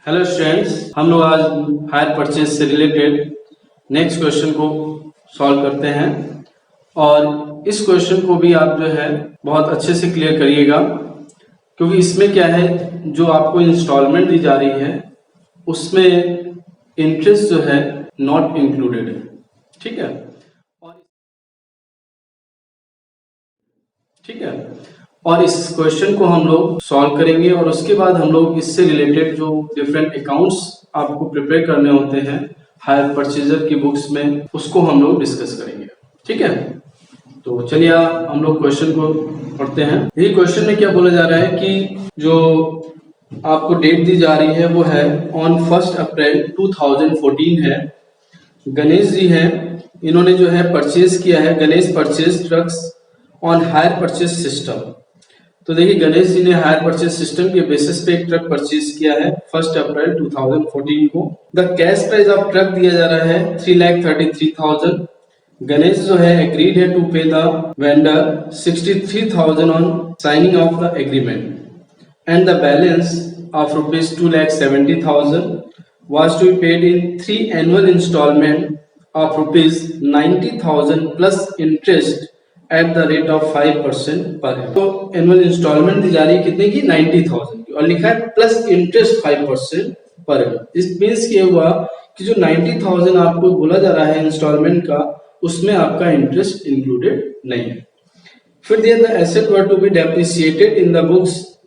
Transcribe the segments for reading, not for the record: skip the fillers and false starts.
Hello students, हम लोग आज हायर परचेज से रिलेटेड नेक्स्ट क्वेश्चन को सॉल्व करते हैं और इस क्वेश्चन को भी आप जो है बहुत अच्छे से क्लियर करिएगा, क्योंकि इसमें क्या है, जो आपको इंस्टॉलमेंट दी जा रही है उसमें इंटरेस्ट जो है नॉट इंक्लूडेड है। ठीक है, और इस क्वेश्चन को हम लोग सॉल्व करेंगे और उसके बाद हम लोग इससे रिलेटेड जो डिफरेंट अकाउंट्स आपको प्रिपेयर करने होते हैं हायर परचेजर की बुक्स में, उसको हम लोग डिस्कस करेंगे। ठीक है, तो चलिए हम लोग क्वेश्चन को पढ़ते हैं। ये क्वेश्चन में क्या बोला जा रहा है कि जो आपको डेट दी जा रही है वो है ऑन 1 अप्रैल 2014 है। गणेश जी हैं, इन्होंने जो है परचेज किया है, Ganesh purchase trucks on hire purchase system. तो देखिए, गणेश जी ने हायर परचेज सिस्टम के बेसिस पे एक ट्रक परचेज किया है 1 अप्रैल 2014 को। The cash price of truck दिया जा रहा है 3,33,000। गणेश जो है एग्रीड है टू पे the vendor 63,000 on signing off the agreement and the balance of ₹2,70,000 was to be paid in 3 annual installment of ₹90,000 plus interest at the rate of 5% per annum. तो annual instalment दी जा रही है कितने की? 90,000 की, और लिखा है प्लस इंटरेस्ट 5% पर एनम। इस मींस ये हुआ कि जो 90,000 आपको बोला जा रहा है इंस्टॉलमेंट का, उसमें आपका इंटरेस्ट इंक्लूडेड नहीं है। फिर दिया the asset were to be depreciated in the books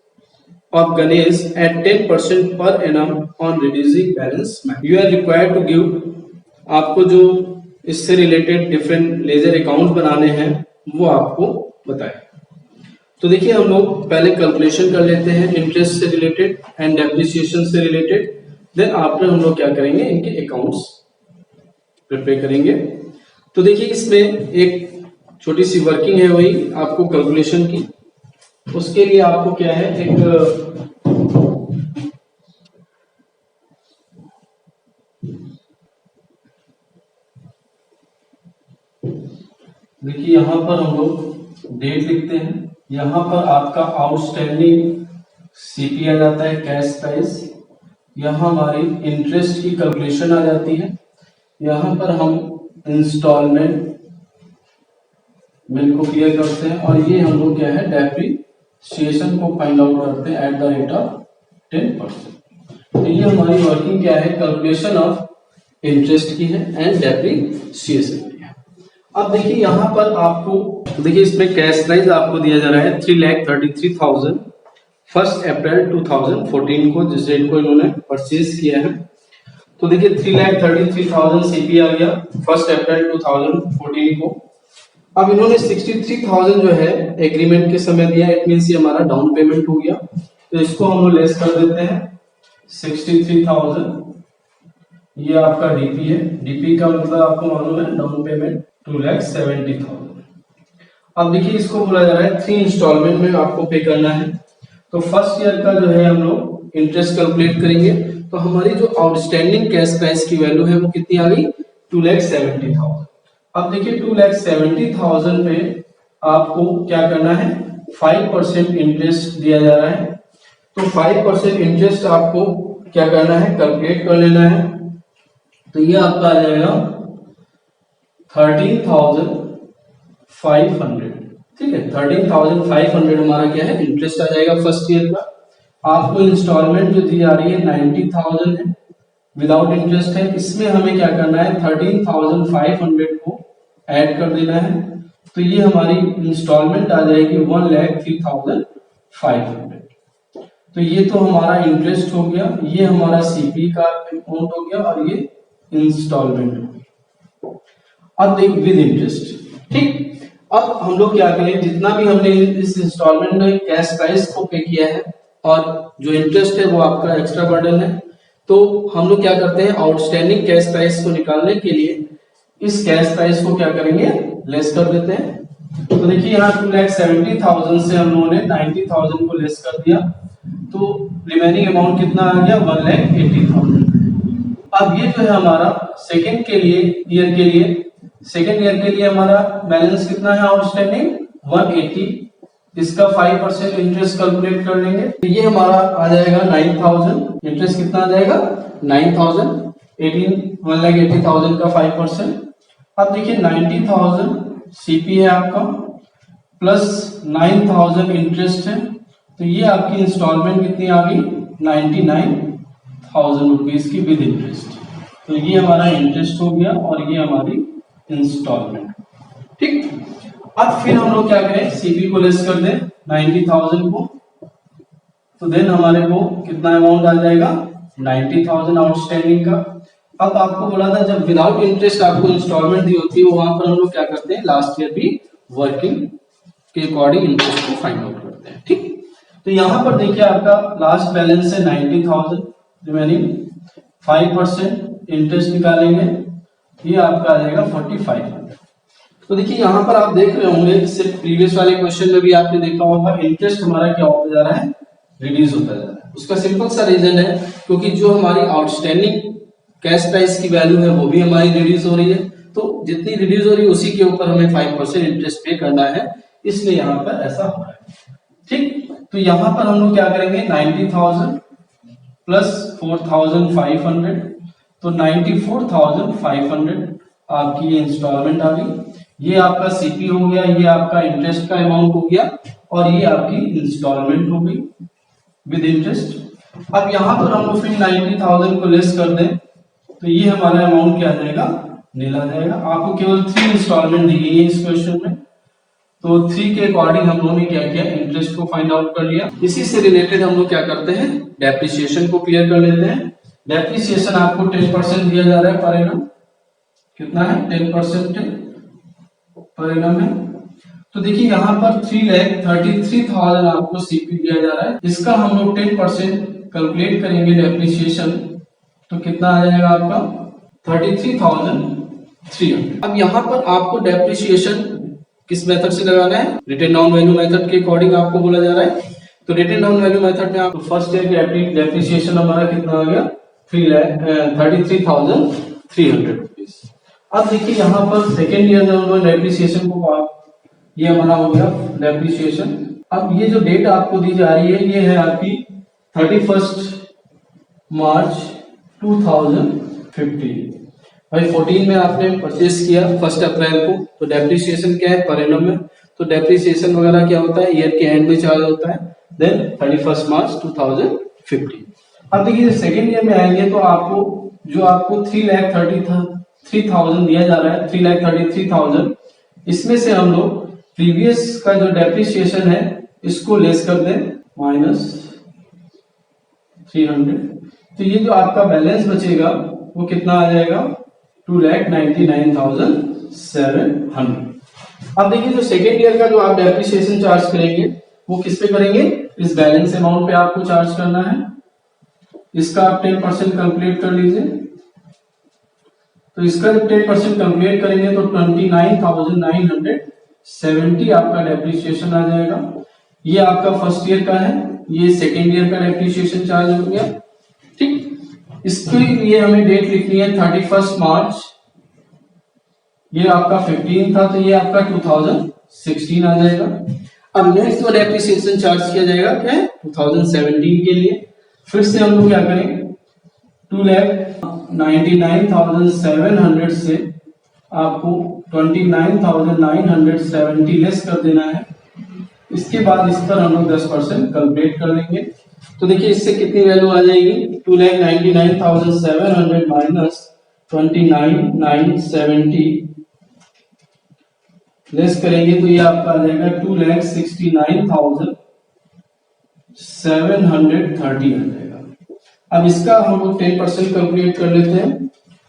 of Ganesh at 10% per annum on reducing balance. You are required to give, आपको जो इससे रिलेटेड डिफरेंट लेजर अकाउंट बनाने हैं वो आपको बताए। तो देखिए, हम लोग पहले कैलकुलेशन कर लेते हैं इंटरेस्ट से रिलेटेड एंड डेप्रिसिएशन से रिलेटेड, देन आफ्टर हम लोग क्या करेंगे, इनके अकाउंट्स प्रिपेयर करेंगे। तो देखिए, इसमें एक छोटी सी वर्किंग है वही आपको कैलकुलेशन की। उसके लिए आपको क्या है, देखिए यहां पर हम लोग डेट लिखते हैं, यहां पर आपका आउटस्टैंडिंग सीपी आ जाता है, कैश प्राइस, यहां हमारी इंटरेस्ट की कैलकुलेशन आ जाती है, यहां पर हम इंस्टॉलमेंट को क्लियर करते हैं, और ये हम लोग क्या है, डेप्रिसिएशन को फाइंड आउट करते हैं एट द रेट ऑफ 10%। तो ये हमारी वर्किंग क्या है, कैलकुलेशन ऑफ इंटरेस्ट की है एंड डेप्रिसिएशन। अब देखिए यहाँ पर आपको, देखिए इसमें कैश प्राइस आपको दिया जा रहा है 3,33,000 1 अप्रैल 2014 को, जिस डेट को इन्होंने परचेज किया है। तो देखिए 3,33,000 सीपी आ गया 1 अप्रैल 2014 को। अब इन्होंने 63,000 जो है एग्रीमेंट के समय दिया, इट मींस ये हमारा डाउन पेमेंट हो गया। तो इसको हम लोग लेस कर देते हैं 63,000, ये आपका डीपी है, डीपी का मतलब आपको मालूम है डाउन पेमेंट 2,70,000। अब देखिए, इसको बोला जा रहा है 3 इंस्टॉलमेंट में आपको पे करना है। तो फर्स्ट ईयर का जो है हम लोग इंटरेस्ट कैलकुलेट करेंगे। तो हमारी जो आउटस्टैंडिंग कैश प्राइस की वैल्यू है वो कितनी आ गई, 2,70,000। अब देखिए 2,70,000 पे आपको क्या करना है, 5% इंटरेस्ट दिया जा रहा है। तो 5% इंटरेस्ट आपको क्या करना है, कैलकुलेट कर लेना है। तो ये आपका आ जाएगा 13,500। ठीक है, 13,500 हमारा क्या है, इंटरेस्ट आ जाएगा फर्स्ट ईयर का। आपको इंस्टॉलमेंट जो दी जा रही है 90,000 है, विदाउट इंटरेस्ट है। इसमें हमें क्या करना है, 13,500 को ऐड कर देना है। तो ये हमारी इंस्टॉलमेंट आ जाएगी 1,03,500। तो ये तो हमारा इंटरेस्ट हो गया, ये हमारा सीपी का अमाउंट हो गया, और ये इंस्टॉलमेंट हो गया। अब देख विद इंटरेस्ट। ठीक, अब हम लोग क्या करें, जितना भी हमने इस इंस्टॉलमेंट में कैश प्राइस को पे किया है और जो इंटरेस्ट है वो आपका एक्स्ट्रा बर्डन है, तो हम लोग क्या करते हैं, आउटस्टैंडिंग कैश प्राइस को निकालने के लिए इस कैश प्राइस को क्या करेंगे, लेस कर देते हैं। तो देखिए यहाँ 2,70,000 से हम लोगों ने 90,000 को लेस कर दिया, तो रिमेनिंग अमाउंट कितना आ गया, 1,80,000। अब ये जो है हमारा सेकेंड ईयर के लिए हमारा बैलेंस कितना है आउटस्टैंडिंग, 180 इसका 5% इंटरेस्ट कैलकुलेट कर लेंगे, तो ये हमारा आ जाएगा 9000। इंटरेस्ट कितना आ जाएगा 9000, 1,80,000 का 5%। अब देखिए 90,000 सीपी है आपका प्लस 9,000 इंटरेस्ट है, तो ये आपकी इंस्टॉलमेंट कितनी आ गई 99,000 रुपीज की विद इंटरेस्ट। तो ये हमारा इंटरेस्ट हो गया और ये हमारी इंस्टॉलमेंट। ठीक, अब फिर हम लोग क्या करें, सीपी को लेस कर दें 90,000 को, तो देन हमारे को कितना अमाउंट आ जाएगा 90,000 आउटस्टैंडिंग का। अब आपको बोला था जब विदाउट इंटरेस्ट आपको इंस्टॉलमेंट दी होती है, वहां पर हम लोग क्या करते हैं लास्ट ईयर भी वर्किंग के अकॉर्डिंग इंटरेस्ट को फाइंड आउट करते हैं। ठीक, तो यहां पर देखिए आपका लास्ट बैलेंस है 90,000, रिमेनिंग 5% इंटरेस्ट निकालेंगे, ये आपका आ जाएगा 4500। तो देखिए यहाँ पर आप देख रहे होंगे, सिर्फ प्रीवियस वाले क्वेश्चन में भी आपने देखा होगा इंटरेस्ट हमारा क्या होता जा रहा है, रिड्यूस होता जा रहा है। उसका सिंपल सा रीजन है क्योंकि जो हमारी आउटस्टैंडिंग कैश प्राइस की वैल्यू है वो भी हमारी रिड्यूस हो रही है, तो जितनी रिड्यूस हो रही है उसी के ऊपर हमें 5% इंटरेस्ट पे करना है, इसलिए यहाँ पर ऐसा हो रहा है। ठीक, तो यहाँ पर हम लोग क्या करेंगे 90,000 प्लस 4,500, तो 94,500 आपकी ये इंस्टॉलमेंट आ गई। ये आपका सीपी हो गया, ये आपका इंटरेस्ट का अमाउंट हो गया और ये आपकी इंस्टॉलमेंट हो गई विद इंटरेस्ट। अब यहां पर हम लोग फिर 90,000 को लेस कर दें तो ये हमारा अमाउंट क्या आ जाएगा, नील आ जाएगा। आपको केवल 3 इंस्टॉलमेंट दी गई है इस क्वेश्चन में, तो 3 के अकॉर्डिंग हम लोगों ने क्या किया, इंटरेस्ट को फाइंड आउट कर लिया। इसी से रिलेटेड हम लोग क्या करते हैं, डेप्रिसिएशन को क्लियर कर लेते हैं। डेप्रिसिएशन आपको 10% दिया जा रहा है पर एनम, कितना है 10% पर एनम है। तो देखिए यहाँ पर 3,33,000 आपको सीपी दिया जा रहा है, इसका हम लोग 10% कैलकुलेट करेंगे डेप्रिसिएशन, तो कितना आ जाएगा आपका 33,300। अब यहाँ पर आपको डेप्रिसिएशन किस मेथड से लगाना है, रिटन डाउन वैल्यू मेथड के अकॉर्डिंग आपको बोला जा रहा है। तो रिटन डाउन वैल्यू मेथड में आपको फर्स्ट ईयर की डेप्रिसिएशन हमारा कितना आ गया 33,300 रुपीज। अब देखिए यहाँ पर सेकेंड ईयर में डेप्रिसिएशन को ये हमारा हो गया डेप्रिसिएशन। अब ये जो डेट आपको दी जा रही है ये है आपकी 31 मार्च 2015। भाई 14 में आपने परचेस किया 1 अप्रैल को, तो डेप्रिसिएशन क्या है पर एनम में, तो डेप्रिसिएशन वगैरह क्या होता है ईयर के एंड में चार्ज होता है, देन 31 मार्च 2015। अब देखिए सेकेंड ईयर में आएंगे तो आपको जो आपको 3,33,000 दिया जा रहा है, 3,33,000, इसमें से हम लोग प्रीवियस का जो डेप्रिसिएशन है इसको लेस कर दें -300, तो ये जो आपका बैलेंस बचेगा वो कितना आ जाएगा 2,99,700। अब देखिए जो सेकेंड ईयर का जो आप डेप्रिसिएशन चार्ज करेंगे वो किस पे करेंगे, इस बैलेंस अमाउंट पे आपको चार्ज करना है। इसका आप 10% कैलकुलेट कर लीजिए, तो इसका जब 10% कैलकुलेट करेंगे तो 29,970 आपका डेप्रिसिएशन आ जाएगा। ये आपका फर्स्ट ईयर का है, ये सेकेंड ईयर का डेप्रिसिएशन चार्ज हो गया। ठीक, इसके लिए हमें डेट लिखनी है 31 मार्च, ये आपका 15 था, तो ये आपका 2016 आ जाएगा। अब नेक्स्ट जो डेप्रिसिएशन चार्ज किया जाएगा क्या है 2017 के लिए, फिर से हम लोग क्या करें 2,99,700 से आपको 29,970 लेस कर देना है। इसके बाद इस पर हम लोग 10% कैलकुलेट कर लेंगे, तो देखिए इससे कितनी वैल्यू आ जाएगी 2,99,700 माइनस 29,970 लेस करेंगे तो ये आपका आ जाएगा 2,69,730 आ जाएगा। अब इसका हम लोग 10% कैलकुलेट कर लेते हैं,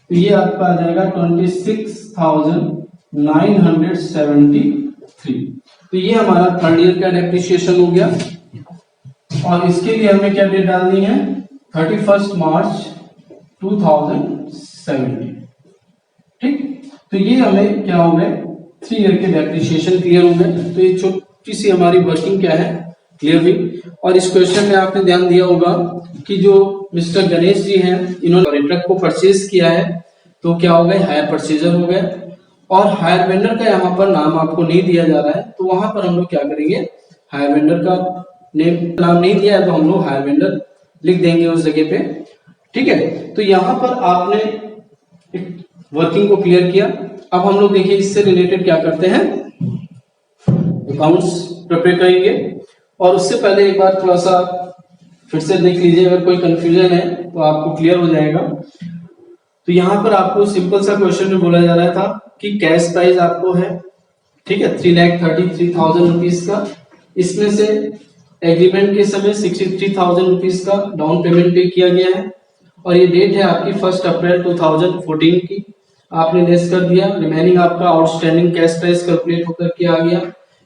तो ये आपका आ जाएगा 26,973। तो ये हमारा थर्ड ईयर का डेप्रिसिएशन हो गया और इसके लिए हमें क्या डेट डालनी है 31 मार्च 2017। ठीक, तो ये हमें क्या हो गए 3 ईयर के डेप्रिसिएशन क्लियर हो गए। तो ये छोटी सी हमारी वर्किंग क्या है क्लियर हुई। और इस क्वेश्चन में आपने ध्यान दिया होगा कि जो मिस्टर गणेश जी हैं इन्होंने ट्रक को परचेज किया है, तो क्या हो गए हायर परचेजर हो गए और हायर वेंडर का यहाँ पर नाम आपको नहीं दिया जा रहा है, तो वहां पर हम लोग क्या करेंगे हायर वेंडर का नाम नहीं दिया है तो हम लोग हायर वेंडर लिख देंगे उस जगह पे। ठीक है, तो यहाँ पर आपने वर्किंग को क्लियर किया। अब हम लोग देखिए इससे रिलेटेड क्या करते हैं, अकाउंट्स प्रिपेयर करेंगे। और उससे पहले एक बार थोड़ा सा फिर से देख लीजिए, अगर कोई कंफ्यूजन है तो आपको क्लियर हो जाएगा। तो यहाँ पर आपको सिंपल सा क्वेश्चन में बोला जा रहा था कि कैश प्राइस आपको है, ठीक है, 3,33,000 रुपीज का। इसमें से एग्रीमेंट के समय 63,000 रुपीज का डाउन पेमेंट पे किया गया है और ये डेट है आपकी 1 अप्रैल 2014 की। आपने लेस कर दिया, रिमेनिंग आपका आउटस्टैंडिंग कैश प्राइस कैलकुलेट होकर के आ गया।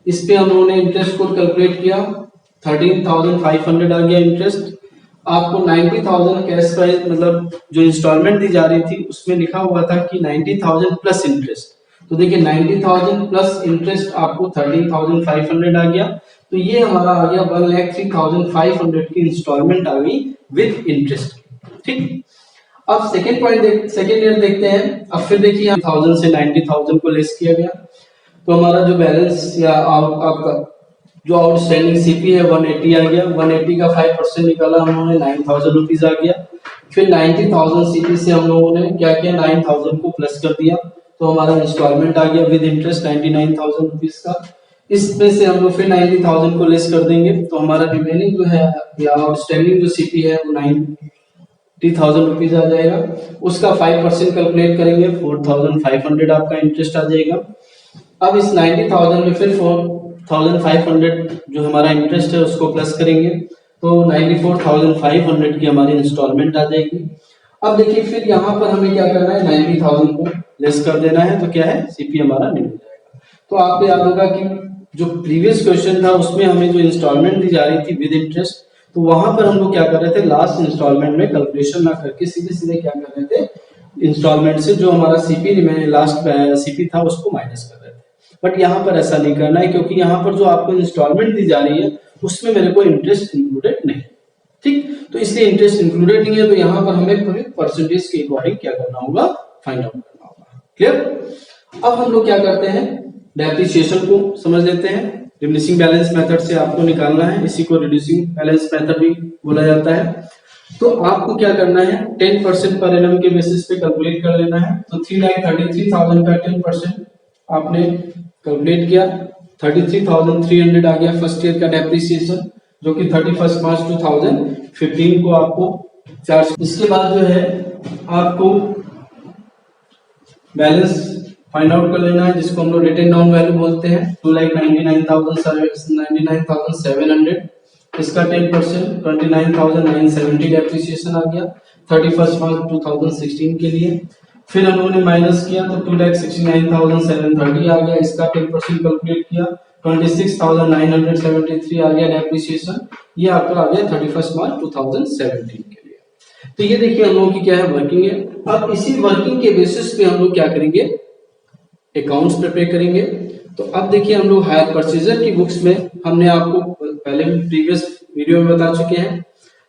इस पे हम लोगों ने इंटरेस्ट को कैलकुलेट किया, 13,500 आ गया इंटरेस्ट। आपको 90,000 कैश प्राइस मतलब जो इंस्टॉलमेंट दी जा रही थी उसमें लिखा हुआ था कि 90,000 प्लस इंटरेस्ट। तो देखिए 90,000 प्लस इंटरेस्ट आपको 13,500 आ गया। तो ये हमारा आ गया 1,03,500 की इंस्टॉलमेंट आ गई विद इंटरेस्ट। ठीक, अब सेकेंड पॉइंट सेकेंड ईयर देखते हैं। अब फिर देखिए 1000 से 90,000 को लेस किया गया, तो हमारा जो बैलेंस या आपका जो आउटस्टैंडिंग सीपी है 180 आ गया। 180 का 5% निकाला हम लोगों ने, 9,000 रुपीज आ गया। फिर 90,000 सीपी से हम लोगों ने क्या किया, 9,000 को प्लस कर दिया, तो हमारा इंस्टॉलमेंट आ गया विद इंटरेस्ट 99,000 रुपीज का। इसमें से हम लोग फिर 90,000 को लेस कर देंगे, तो हमारा रिमेनिंग जो है या आउटस्टैंडिंग जो सीपी है वो 90,000 रुपीज आ जाएगा। उसका 5% कैलकुलेट करेंगे, 4,500 आपका इंटरेस्ट आ जाएगा। अब इस 90,000 में फिर 4,500 जो हमारा इंटरेस्ट है उसको प्लस करेंगे, तो 94,500 की हमारी इंस्टॉलमेंट आ जाएगी। अब देखिए फिर यहाँ पर हमें क्या करना है, 90,000 को लेस कर देना है, तो क्या है, सीपी हमारा निकल जाएगा। तो आपको याद होगा कि जो प्रीवियस क्वेश्चन था उसमें हमें जो इंस्टॉलमेंट दी जा रही थी विद इंटरेस्ट, तो वहां पर हम लोग क्या कर रहे थे, लास्ट इंस्टॉलमेंट में कैलकुलेशन ना करके सीधे सीधे क्या कर रहे थे, इंस्टॉलमेंट से जो हमारा सीपी में लास्ट सीपी था उसको माइनस कर रहे थे। बट यहाँ पर ऐसा नहीं करना है, क्योंकि यहाँ पर जो आपको इंस्टॉलमेंट दी जा रही है उसमें मेरे को इंटरेस्ट इंक्लूडेड नहीं। ठीक, तो इसलिए इंटरेस्ट इंक्लूडेड नहीं है, तो यहाँ पर हमें परसेंटेज के अकॉर्डिंग क्या करना होगा, फाइंड आउट करना होगा। क्लियर। अब हम लोग क्या करते हैं, डेप्रिसिएशन को समझ लेते हैं। डिमिनिशिंग बैलेंस मेथड से आपको निकालना है, इसी को रिड्यूसिंग बैलेंस मेथड भी बोला जाता है। तो आपको क्या करना है, 10% पर एनम के बेसिस पे कैलकुलेट कर लेना है। तो 3,33,000 का 10% आपने कैलकुलेट किया, 33,300 आ गया फर्स्ट ईयर का डेप्रिसिएशन, जो कि 31 मार्च 2015 को आपको चार्ज। इसके बाद जो है आपको बैलेंस फाइंड आउट कर लेना है, जिसको हम लोग रिटन डाउन वैल्यू बोलते हैं, 2,99,700। इसका 10% 29,970 डेप्रिसिएशन आ गया 31 मार्च 2016 के लिए। फिर हम लोगों ने माइनस किया तो 2,69,730 आ गया, इसका 10% कैलकुलेट किया, 26,973 आ गया डेप्रिसिएशन। ये आपका आ गया 31 मार्च 2017 के लिए। तो ये देखिए हम लोगों की क्या है, वर्किंग है। अब इसी वर्किंग के बेसिस पे हम लोग क्या करेंगे, अकाउंट्स प्रिपेयर करेंगे। तो अब देखिए हम लोग हायर परचेजर की बुक्स में हमने आपको पहले भी प्रीवियस वीडियो में बता चुके हैं,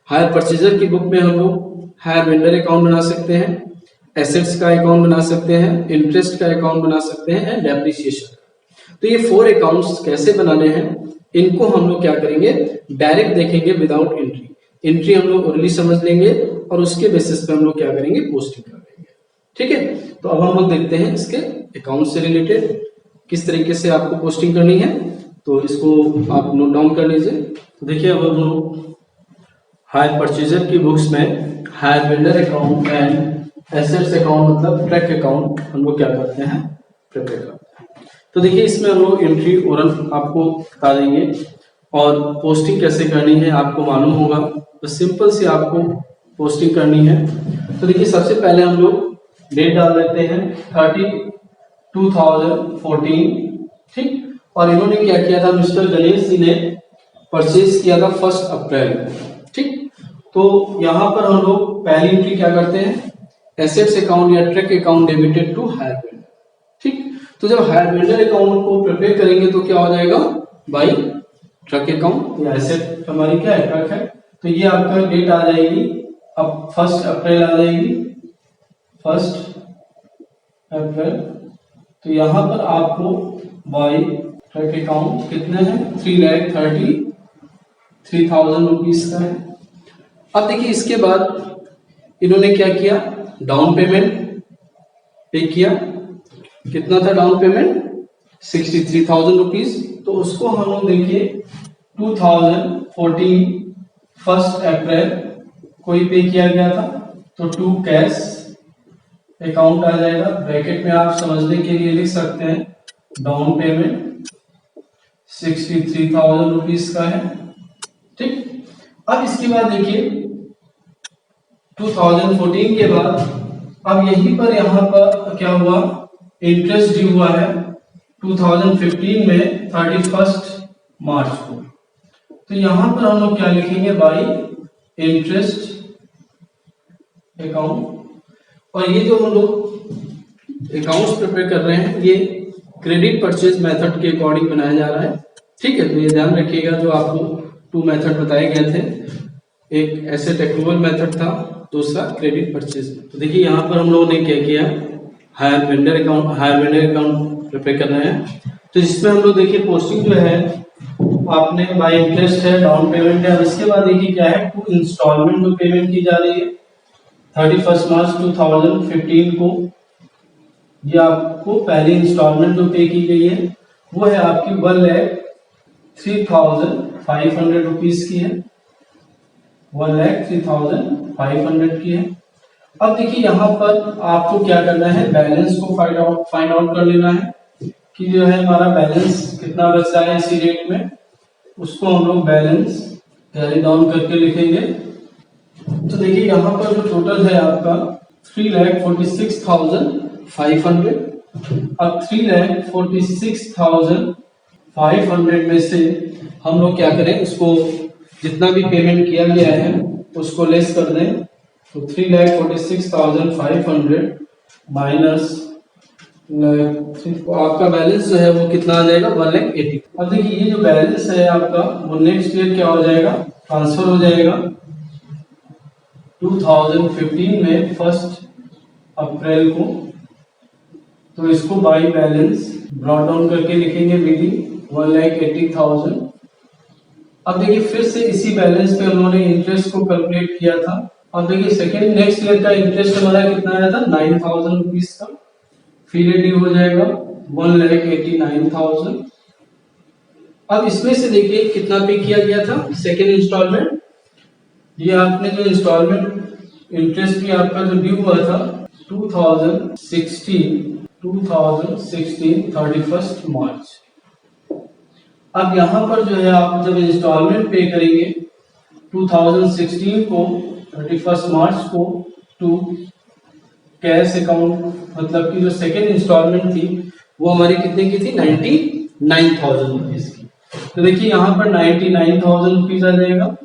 हायर परचेजर की बुक में हम लोग हायर वेंडर अकाउंट बना सकते हैं, एसेट्स का अकाउंट बना सकते हैं, इंटरेस्ट का अकाउंट बना सकते हैं एंड डेप्रिसिएशन। तो ये 4 अकाउंट्स कैसे बनाने हैं, इनको हम लोग क्या करेंगे, डायरेक्ट देखेंगे विदाउट एंट्री। एंट्री हम लोग ओरली समझ लेंगे और उसके बेसिस पे हम लोग क्या करेंगे, पोस्टिंग कर देंगे। ठीक है, तो अब हम लोग देखते हैं इसके अकाउंट से रिलेटेड किस तरीके से आपको पोस्टिंग करनी है। तो इसको आप नोट डाउन कर लीजिए। तो देखिए अब हम लोग हायर परचेजर की बुक्स में higher vendor account and assets account मतलब ट्रैक अकाउंट हम लोग क्या करते हैं, प्रिपेयर करते हैं। तो देखिए इसमें हम लोग एंट्री ओरल आपको बता देंगे और पोस्टिंग कैसे करनी है आपको मालूम होगा। तो सिंपल से आपको पोस्टिंग करनी है। तो देखिए सबसे पहले हम लोग डेट डाल देते हैं 30/2014। ठीक, और इन्होंने क्या किया था, मिस्टर गणेश जी ने परचेज किया था 1 अप्रैल। ठीक, तो यहाँ पर हम लोग पहली एंट्री क्या करते हैं, एसेट्स अकाउंट या truck account debited to hire vendor. ठीक, तो जब हायर वेंडर अकाउंट को प्रिपेयर करेंगे तो क्या हो जाएगा, बाई ट्रक अकाउंट या एसेट हमारी क्या है, ट्रक है। तो ये आपका डेट आ जाएगी अब 1 अप्रैल आ जाएगी, 1 अप्रैल। तो यहाँ पर आपको बाई ट्रक अकाउंट कितने हैं, 3,33,000 रुपीज का है। अब देखिए इसके बाद इन्होंने क्या किया, डाउन पेमेंट पे किया। कितना था डाउन पेमेंट, 63,000 रुपीज। तो उसको हम लोग देखिए 2014 1 अप्रैल को ही पे किया गया था। तो टू कैश अकाउंट आ जाएगा। ब्रैकेट में आप समझने के लिए लिख सकते हैं डाउन पेमेंट 63,000 रुपीज का है, ठीक। अब इसके बाद देखिए 2014 के बाद अब यहीं पर यहाँ पर क्या हुआ, इंटरेस्ट ड्यू हुआ है 2015 में 31 मार्च को। तो यहाँ पर हम लोग क्या लिखेंगे, बाई इंटरेस्ट अकाउंट। और ये जो हम लोग अकाउंट्स प्रिपेयर कर रहे हैं ये क्रेडिट परचेज मेथड के अकॉर्डिंग बनाया जा रहा है, ठीक है। तो ये ध्यान रखिएगा, जो आपको 2 मेथड बताए गए थे, एक एसेट एक्रूवल मेथड था, दूसरा क्रेडिट परचेज। तो देखिए यहाँ पर हम लोगों ने क्या किया, हायर वेंडर अकाउंट प्रिपेयर कर रहे हैं। तो इसमें हम लोग देखिए पोस्टिंग जो है आपने बाय इंटरेस्ट है, डाउन पेमेंट है। अब इसके बाद देखिए क्या है, 2 इंस्टॉलमेंट में पेमेंट की जा रही है 31 मार्च 2015 को। ये आपको पहली इंस्टॉलमेंट जो पे की गई है वो है आपकी 1,03,500 रुपीज की है, 1,03,500 की है। अब देखिए यहाँ पर आपको क्या करना है, बैलेंस को फाइंड आउट कर लेना है कि जो है हमारा बैलेंस कितना बच रहा है इसी डेट में। उसको हम लोग बैलेंस कैरी डाउन करके लिखेंगे। तो देखिए यहाँ पर जो टोटल है आपका 3,46,500। अब 3,46,500 में से हम लोग क्या करें, उसको जितना भी पेमेंट किया गया है उसको लेस कर दें। तो 3,46,500 माइनस आपका बैलेंस जो है वो कितना आ जाएगा, 1,80,000। अब देखिए ये जो बैलेंस है आपका वो नेक्स्ट ईयर क्या हो जाएगा, ट्रांसफर हो जाएगा 2015 में 1 अप्रैल को। तो इसको बाई बैलेंस ब्रॉट डाउन करके लिखेंगे विदिन 1,80,000। अब देखिए फिर से इसी बैलेंस पे हम लोगों ने इंटरेस्ट को कैलकुलेट किया था। अब देखिए सेकेंड नेक्स्ट ईयर का इंटरेस्ट हमारा कितना आया था, 9,000 रुपीज का। फिर ये ड्यू हो जाएगा 1,89,000। अब इसमें से देखिए कितना पे किया गया था सेकेंड इंस्टॉलमेंट। ये आपने जो इंस्टॉलमेंट इंटरेस्ट भी आपका जो ड्यू हुआ था 2016 31 मार्च। अब यहाँ पर जो है आप जब इंस्टॉलमेंट पे करेंगे 2016 को 31 मार्च को टू कैश अकाउंट, मतलब कि जो सेकेंड इंस्टॉलमेंट थी वो हमारी कितने की थी, 99,000 रुपीज की। तो देखिए यहाँ पर 99,000 रुपीज आ जाएगा।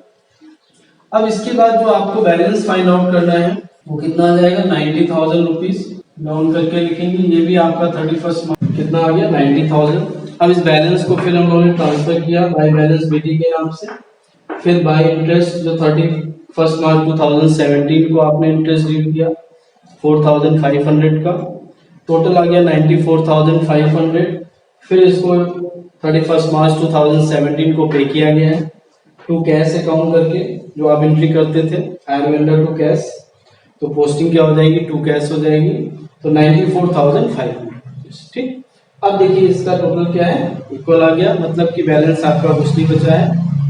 अब इसके बाद जो आपको बैलेंस फाइंड आउट करना है वो कितना आ जाएगा, 90,000 रुपीज। डाउन करके लिखेंगे, ये भी आपका 31 मार्च कितना आ गया, 90,000। अब इस बैलेंस को फिर हम लोगों ने ट्रांसफर किया बाय बैलेंस बीटी के नाम से। फिर बाय इंटरेस्ट जो 31 मार्च 2017 को आपने इंटरेस्ट ड्यू किया 4,500 का, टोटल आ गया 94,500। फिर इसको 31 मार्च 2017 को पे किया गया है टू कैश अकाउंट करके, जो आप एंट्री करते थे हायर वेंडर टू कैश। तो पोस्टिंग क्या हो जाएगी, टू कैश हो जाएगी। तो 94,500, ठीक। अब देखिए इसका टोटल क्या है, इक्वल आ गया, मतलब कि बैलेंस आपका कुछ नहीं बचा है,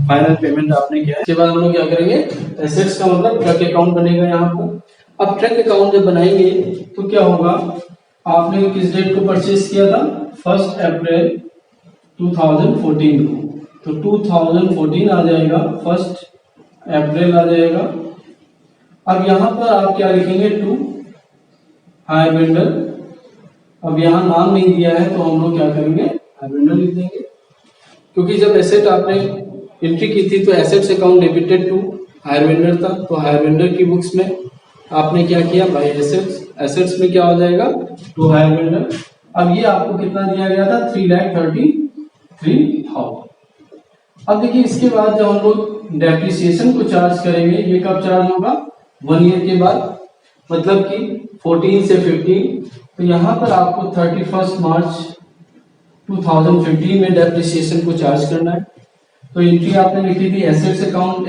फाइनल पेमेंट आपने किया है। इसके बाद हम लोग क्या करेंगे, एसेट्स का मतलब ट्रक अकाउंट बनेगा यहाँ पर। अब ट्रक अकाउंट जब बनाएंगे तो क्या होगा, आपने किस डेट को परचेज किया था, 1 अप्रैल 2014 को। तो 2014 आ जाएगा, 1 अप्रैल आ जाएगा। अब यहाँ पर आप क्या लिखेंगे, टू हायर वेंडर। अब यहाँ नाम नहीं दिया है तो हम लोग क्या करेंगे, हायर वेंडर लिख देंगे, क्योंकि जब एसेट आपने एंट्री की थी तो assets account debited to hire vendor था। तो हायर वेंडर की बुक्स में आपने क्या किया, बाय एसेट्स, एसेट्स में क्या हो जाएगा, टू हायर वेंडर। अब ये आपको कितना दिया गया था, 3,33,000। अब देखिए इसके बाद जब हम लोग डेप्रिसिएशन को चार्ज करेंगे, ये कब चार्ज होगा, 1 ईयर के बाद, मतलब कि 14 से 15। तो यहाँ पर आपको 31 मार्च 2015 में डेप्रिसिएशन को चार्ज करना है। तो एंट्री आपने लिखी थी assets account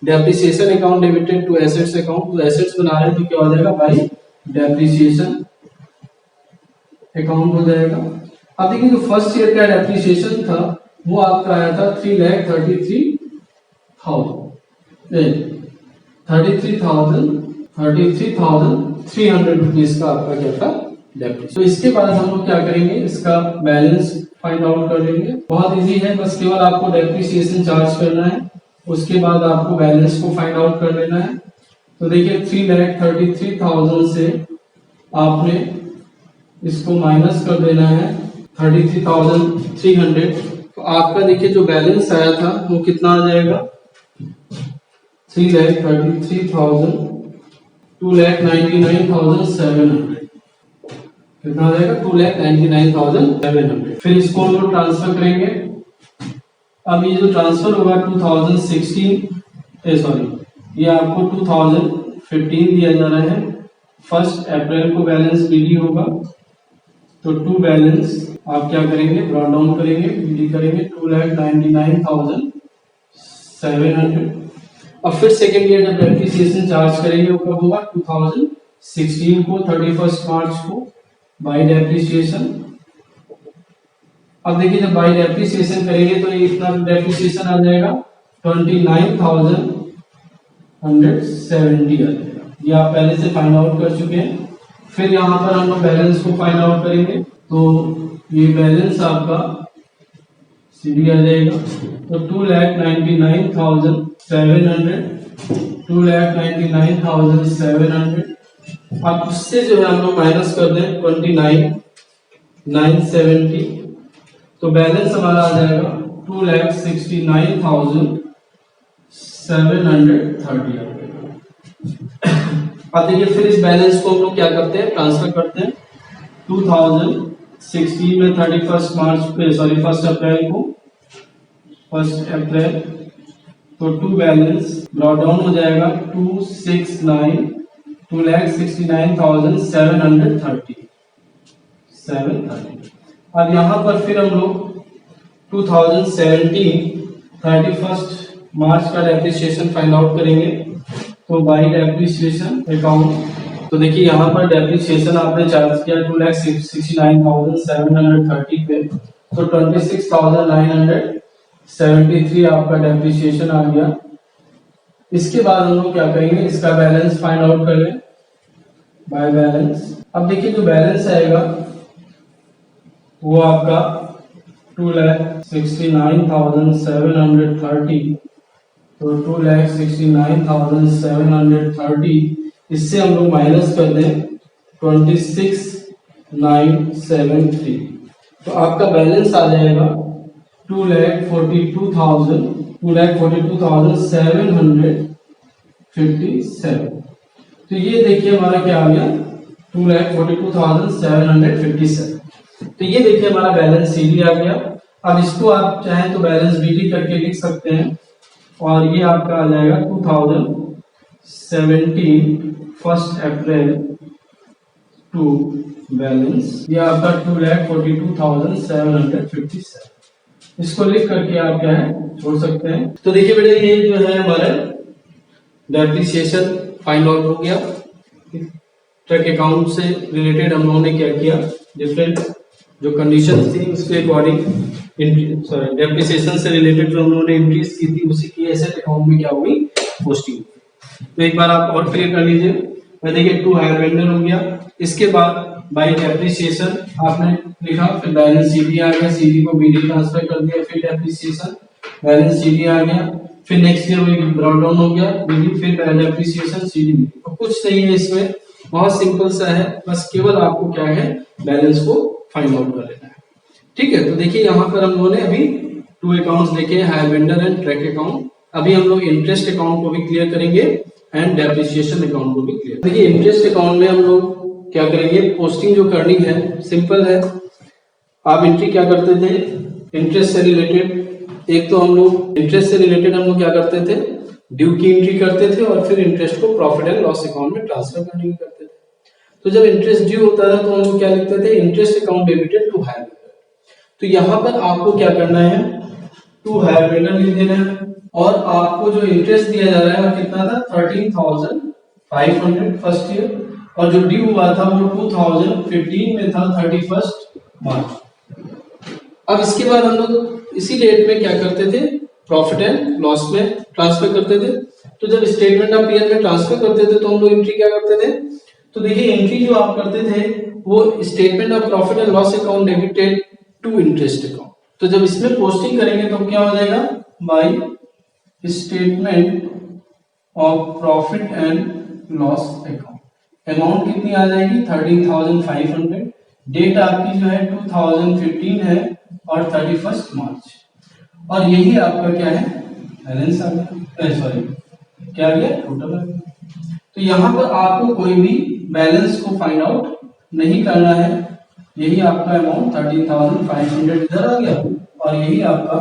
depreciation account debited to assets account. तो एसेट्स बना रहे हैं तो क्या हो जाएगा बाई डेप्रिसिएशन अकाउंट हो जाएगा। अब देखिए जो फर्स्ट ईयर का डेप्रिसिएशन था वो आपका आया था 33,300 रुपीज का आपका क्या था डेप्रिसिएशन। तो इसके बाद हम लोग क्या करेंगे, इसका बैलेंस फाइंड आउट कर लेंगे। बहुत इजी है, बस केवल आपको डेप्रिसिएशन चार्ज करना है, उसके बाद आपको बैलेंस को फाइंड आउट कर लेना है। तो देखिए 3,33,000 से आपने इसको माइनस कर देना है 33,300। तो आपका देखिए जो बैलेंस आया था वो कितना आ जाएगा 3,33,000 2,99,700 कितना आ जाएगा 2,99,700। फिर इसको हम लोग ट्रांसफर करेंगे। अब ये जो ट्रांसफर होगा 2016 ये आपको 2015 दिया जा रहा है। 1 अप्रैल को बैलेंस बीडी होगा, तो टू बैलेंस आप क्या करेंगे ब्रॉट डाउन करेंगे, बीडी करेंगे 2,99,700। अब फिर सेकेंड ईयर जब डेप्रिसिएशन चार्ज करेंगे वो कब होगा 2016 को 31 मार्च को बाय डेप्रिसिएशन। अब देखिए जब बाय डेप्रिसिएशन करेंगे तो ये इतना डेप्रिसिएशन आ जाएगा 29,170 आ जाएगा। ये आप पहले से फाइंड आउट कर चुके हैं। फिर यहाँ पर हम लोग बैलेंस को फाइंड आउट करेंगे, तो ये बैलेंस आपका सीडी आ जाएगा तो 2,99,700 2,99,700। अब उससे जो है हम लोग माइनस कर दें 29,970, तो बैलेंस हमारा आ जाएगा 2,69,730। अब देखिए फिर इस बैलेंस को हम लोग क्या करते हैं ट्रांसफर करते हैं 2016 में 1 अप्रैल को 1 अप्रैल, तो टू बैलेंस ब्रॉट डाउन हो जाएगा 2,69,730। अब यहाँ पर फिर हम लोग 2017 31 मार्च का डेप्रिसिएशन फाइंड आउट करेंगे, तो बाई डेप्रिसिएशन अकाउंट। तो देखिए यहाँ पर डेप्रिसिएशन आपने चार्ज किया 2,69,730 पे, तो 26,973 आपका डेप्रिसिएशन आ गया। इसके बाद हम लोग क्या करेंगे, इसका बैलेंस फाइंड आउट कर लें बाय बैलेंस। अब देखिए जो बैलेंस आएगा वो आपका 2,69,730, तो 2,69,730 इससे हम लोग माइनस कर दें 26,973, तो आपका बैलेंस आ जाएगा 2,42,757। तो ये देखिए हमारा क्या आ गया 2,42,757। तो ये देखिए हमारा बैलेंस सीडी आ गया। अब इसको आप चाहें तो बैलेंस बीडी करके लिख सकते हैं, और ये आपका आ जाएगा 2017 1 अप्रैल टू बैलेंस, ये आपका 2,42,757। इसको लिख करके आप क्या है छोड़ सकते हैं। तो देखिए बेटे ये जो है हमारा डेप्रिसिएशन फाइंड आउट हो गया। ट्रक अकाउंट से रिलेटेड हम लोगों ने क्या किया, डिफरेंट जो कंडीशन थी उसके अकॉर्डिंग डेप्रिसिएशन से रिलेटेड जो हम लोगों ने एंट्रीज की थी उसी की एसेट अकाउंट में क्या हुई पोस्टिंग। तो एक बार आप और क्लियर कर लीजिए। देखिए 2 हायर वेंडर हो गया, इसके बाद बाय डेप्रिसिएशन आपने लिखा, फिर बैलेंस सीडी आ गया, सीडी को बीडी ट्रांसफर कर दिया, फिर डेप्रिसिएशन बैलेंस सीडी आ गया, फिर नेक्स्ट ईयर वही ब्रॉट डाउन हो गया बीडी, फिर डेप्रिसिएशन सीडी। तो कुछ नहीं है इसमें, बहुत सिंपल सा है, बस केवल आपको क्या है बैलेंस को फाइंड आउट कर लेना है। ठीक है, तो देखिए यहाँ पर हम लोगों ने अभी 2 अकाउंट्स देखे, higher vendor and track account. अभी हम लोग इंटरेस्ट अकाउंट को भी क्लियर करेंगे एंड डेप्रिसिएशन अकाउंट को भी क्लियर। देखिए इंटरेस्ट अकाउंट में हम लोग क्या करेंगे, पोस्टिंग जो करनी है सिंपल है। आप एंट्री क्या करते थे इंटरेस्ट से रिलेटेड, एक तो हम लोग इंटरेस्ट से रिलेटेड हम लोग क्या करते थे ड्यू की एंट्री करते थे, और फिर इंटरेस्ट को प्रॉफिट एंड लॉस अकाउंट में ट्रांसफर करने की करते थे। तो जब इंटरेस्ट ड्यू होता था तो हम लोग क्या लिखते थे, interest account debited to hire vendor. तो यहाँ पर आपको क्या करना है, टू हायर वेंडर लिख देना है और आपको जो इंटरेस्ट दिया जा रहा है वो कितना था 13,500 फर्स्ट ईयर, और जो ड्यू हुआ था वो 2015 में था 31 मार्च। अब इसके बाद हम लोग इसी डेट में क्या करते थे, प्रॉफिट एंड लॉस में ट्रांसफर करते थे। तो जब स्टेटमेंट ऑफ पीएल में ट्रांसफर करते थे तो हम लोग एंट्री क्या करते थे, तो देखिए एंट्री जो आप करते थे वो statement of profit and loss account debited to interest account. तो जब इसमें पोस्टिंग करेंगे तो क्या हो जाएगा, by statement of profit and loss account, amount कितनी आ जाएगी 13,500, डेट आपकी जो है 2015 है और 31 मार्च, और यही आपका क्या है बैलेंस आ गया, सॉरी क्या आ गया टोटल आ गया। तो यहाँ पर आपको कोई भी बैलेंस को फाइंड आउट नहीं करना है, यही आपका अमाउंट 13,500 इधर आ गया और यही आपका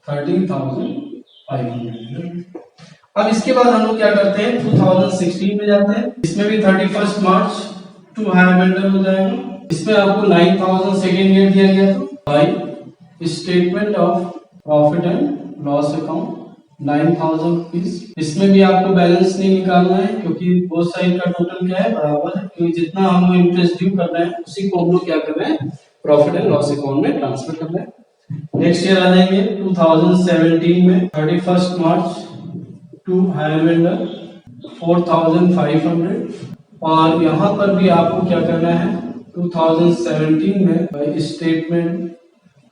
13,500। अब इसके बाद हम लोग क्या करते हैं 2016 में जाते हैं, इसमें भी 31 मार्च टू हायर वेंडर हो जाएगा। इसमें आपको 9,000 सेकेंड ईयर दिया गया था bye statement of profit and loss account 9,000 rupees. इसमें भी आपको बैलेंस नहीं निकालना है क्योंकि बोथ साइड का टोटल क्या है बराबर है, क्योंकि जितना हम इंटरेस्ट ड्यू कर रहे हैं उसी को हम लोग क्या कर रहे हैं प्रॉफिट एंड लॉस अकाउंट में ट्रांसफर कर रहे हैं। नेक्स्ट ईयर आ जाएंगे 2017 में 31 मार्च टू हायर वेंडर 4,500, और यहाँ पर भी आपको क्या करना है 2017 में बाय स्टेटमेंट,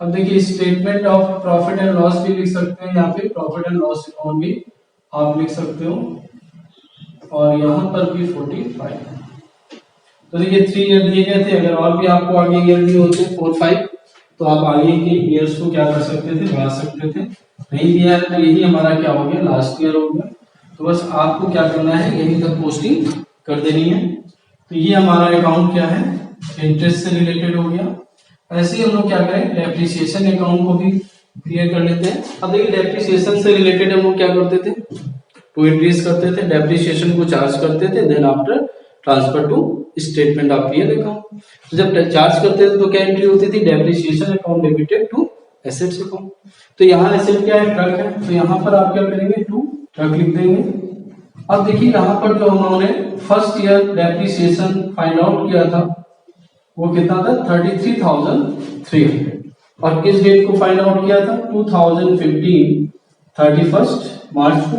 अब देखिए statement of profit and loss भी लिख सकते हैं, यहाँ पे प्रॉफिट एंड लॉस अकाउंट भी आप लिख सकते हो, और यहाँ पर भी 45। तो देखिए 3 ईयर दिए गए थे, अगर और भी आपको आगे ईयर दिए होते 4, 5 तो आप आगे के ईयर्स को क्या कर सकते थे, बढ़ा सकते थे। नहीं दिया है तो यही हमारा क्या हो गया लास्ट ईयर हो गया। तो बस आपको क्या करना है यहीं तक पोस्टिंग कर देनी है। तो ये हमारा अकाउंट क्या है इंटरेस्ट से रिलेटेड हो गया। ऐसे ही हम लोग क्या करें डेप्रिसिएशन अकाउंट को भी क्लियर कर लेते हैं। अब देखिए डेप्रिसिएशन से रिलेटेड हम लोग क्या करते थे, टू एंट्रीज करते थे, डेप्रिसिएशन को चार्ज करते थे, then after transfer to statement of PL account. तो जब चार्ज करते थे तो क्या एंट्री होती थी, depreciation account debited to assets account. तो यहाँ एसेट क्या है, ट्रक है, तो यहाँ पर आप क्या करेंगे टू ट्रक लिख देंगे। अब देखिए यहाँ पर जो उन्होंने first year depreciation find out किया था वो कितना था 33,300, और किस डेट को फाइंड आउट किया था 2015 31 मार्च को।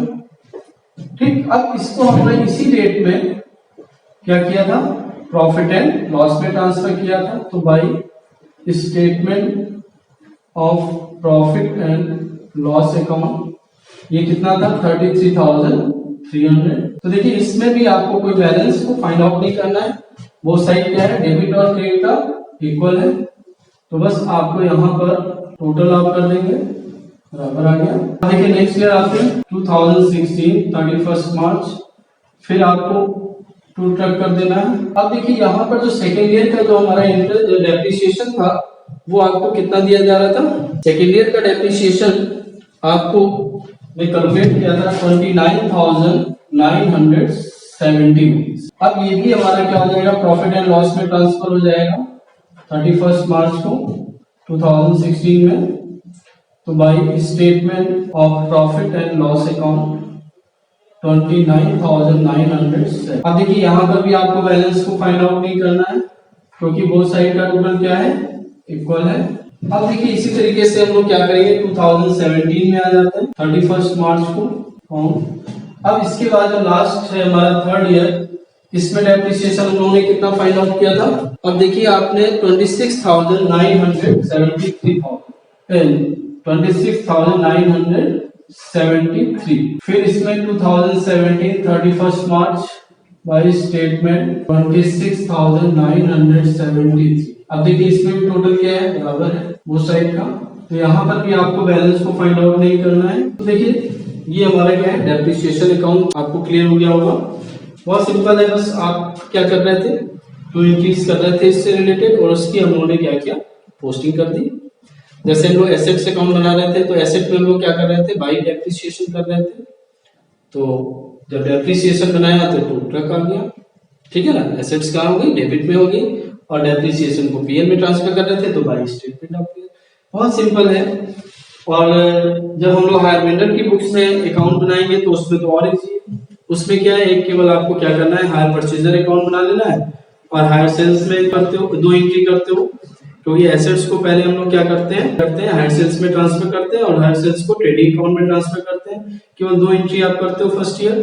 ठीक, अब इसको हमने इसी डेट में क्या किया था प्रॉफिट एंड लॉस में ट्रांसफर किया था। तो bye statement of profit and loss account ये कितना था 33,300। तो देखिए इसमें भी आपको कोई बैलेंस को फाइंड आउट नहीं करना है, वो साइड क्या है डेबिट और क्रेडिट का इक्वल है। तो बस आपको यहाँ पर टोटल आप कर देंगे बराबर आ गया। देखिए नेक्स्ट ईयर आते हैं 2016 31 मार्च, फिर आपको टू ट्रक कर देना है। अब देखिए यहाँ पर जो सेकेंड ईयर का जो हमारा डेप्रिसिएशन था वो आपको कितना दिया जा रहा था, सेकेंड ईयर का डेप्रिसिएशन आपको मैं कैलकुलेट किया था 29,970 रुपीज। अब ये भी हमारा क्या हो जाएगा प्रॉफिट एंड लॉस में ट्रांसफर हो जाएगा 31 मार्च को 2016 में। तो bye statement of profit and loss account 29,907। अब देखिए यहाँ पर भी आपको बैलेंस को फाइंड आउट नहीं करना है क्योंकि बोथ साइड का टोटल क्या है इक्वल है। अब देखिए इसी तरीके से हम लोग क्या करेंगे 2017 में आ जाते हैं 31 मार्च को। अब इसके बाद जो लास्ट है हमारा थर्ड ईयर, इसमें डेप्रिसिएशन हम लोगों ने कितना फाइंड आउट किया था। अब देखिए आपने 26,973 फिर इसमें 2017 31 मार्च बाय स्टेटमेंट 26,973। अब देखिए इसमें भी टोटल क्या है बराबर है वो साइड का। तो यहाँ पर भी आपको बैलेंस को फाइंड आउट नहीं करना है। तो देखिए ये हमारा क्या है डेप्रिसिएशन अकाउंट आपको क्लियर हो गया होगा। बहुत सिंपल है, बस आप क्या कर रहे थे टू एंट्रीज कर रहे थे इससे रिलेटेड, और उसकी हम लोगों ने क्या किया पोस्टिंग कर दी। जैसे हम लोग एसेट्स अकाउंट बना रहे थे तो एसेट में हम लोग क्या कर रहे थे बाय डेप्रिसिएशन कर रहे थे। तो जब डेप्रिसिएशन बनाया तो टू ट्रक आ गया, ठीक है ना, एसेट्स कहाँ हो गई डेबिट में हो गई, और डेप्रिसिएशन को पीएल में ट्रांसफर कर रहे थे तो बाय स्टेटमेंट ऑफ पीएल। बहुत सिंपल है। और जब हम लोग हायर वेंडर की बुक्स में अकाउंट बनाएंगे तो उसमें तो और इजी है। उसमें क्या है, एक केवल आपको क्या करना है, हायर परचेजर अकाउंट बना लेना है और हायर सेल्स में करते हो 2 एंट्री करते हो, क्योंकि एसेट्स को पहले हम लोग क्या करते हैं हायर सेल्स में ट्रांसफर करते हैं और हायर सेल्स को ट्रेडिंग अकाउंट में ट्रांसफर करते हैं। केवल 2 एंट्री आप करते हो फर्स्ट ईयर,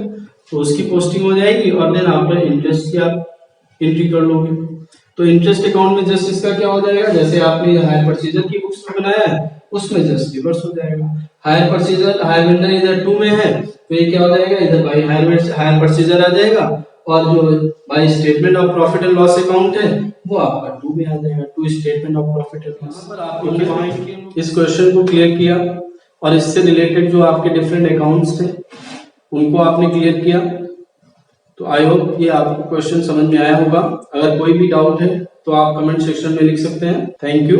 तो उसकी पोस्टिंग हो जाएगी और देन आफ्टर इंटरेस्ट की आप एंट्री कर लोगे। तो इंटरेस्ट अकाउंट में जस्ट इसका क्या हो जाएगा, जैसे आपने हायर परचेजर की बुक्स में बनाया है उसमें जस्ट रिवर्स हो जाएगा। हायर परचेजर हायर वेंडर इधर 2 में है तो ये क्या हो जाएगा, इधर बाई हायर परचेजर आ जाएगा और जो by statement of profit and loss account है वो आपका 2 में आ जाएगा, 2 statement of profit and loss. पर आपने इस क्वेश्चन को क्लियर किया और इससे रिलेटेड जो आपके डिफरेंट अकाउंट्स थे उनको आपने क्लियर किया। तो आई होप ये आपको क्वेश्चन समझ में आया होगा। अगर कोई भी डाउट है तो आप कमेंट सेक्शन में लिख सकते हैं। Thank you.